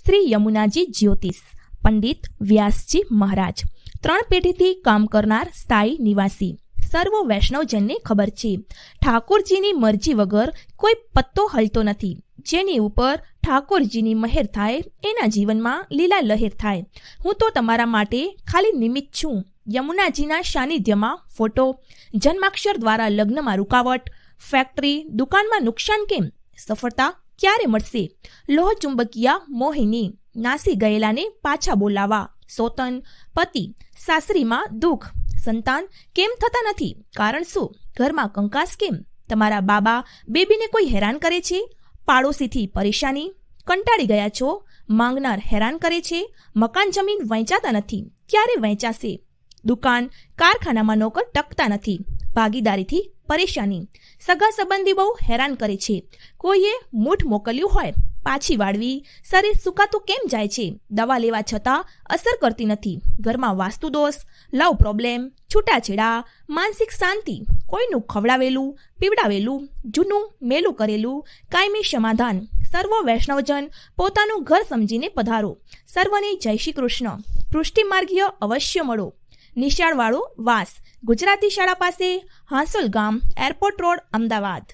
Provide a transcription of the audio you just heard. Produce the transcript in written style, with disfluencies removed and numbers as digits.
શ્રી યમુનાજી જ્યોતિષ, પંડિત વ્યાસજી મહારાજ, 3 પેઢીથી કામ કરનાર સ્થાયી નિવાસી. સર્વ વૈષ્ણવજનને ખબર છે, ઠાકોરજીની મરજી વગર કોઈ પત્તો હલતો નથી. જેની ઉપર ઠાકોરજીની મહેર થાય એના જીવનમાં લીલા લહેર થાય. હું તો તમારા માટે ખાલી નિમિત્ત છું. યમુનાજીના સાનિધ્યમાં ફોટો, જન્માક્ષર દ્વારા લગ્નમાં રૂકાવટ, ફેક્ટરી દુકાનમાં નુકસાન કેમ, સફળતા ક્યારે મળશે, લોહ ચુંબકીય મોહિની, નાસી ગયેલાને પાછા બોલાવા, સોતન, પતિ સાસરીમાં દુઃખ, સંતાન કેમ થતા નથી, કારણ શું, ઘરમાં કંકાસ કેમ, તમારા બાબા બેબીને કોઈ હેરાન કરે છે, પાડોશીથી પરેશાની, કંટાળી ગયા છો, માંગનાર હેરાન કરે છે, મકાન જમીન વહેંચાતા નથી, ક્યારે વહેંચાશે, દુકાન કારખાનામાં નોકર ટકતા નથી, ભાગીદારીથી પરેશાની, સગા સંબંધી બહુ હેરાન કરે છે, કોઈએ મૂઠ મોકલ્યું હોય પાછી વાળવી, શરીર સુકાતું કેમ જાય છે, દવા લેવા છતાં અસર કરતી નથી, ઘરમાં વાસ્તુ દોષ, લવ પ્રોબ્લેમ, છૂટાછેડા, માનસિક શાંતિ, કોઈનું ખવડાવેલું પીવડાવેલું જૂનું મેલું કરેલું, કાયમી સમાધાન. સર્વ વૈષ્ણવજન પોતાનું ઘર સમજીને પધારો. સર્વને જય શ્રી કૃષ્ણ. પૃષ્ટિ માર્ગીય અવશ્ય મળો. નિશાળવાળો વાસ, ગુજરાતી શાળા પાસે, હાંસોલ ગામ, એરપોર્ટ રોડ, અમદાવાદ.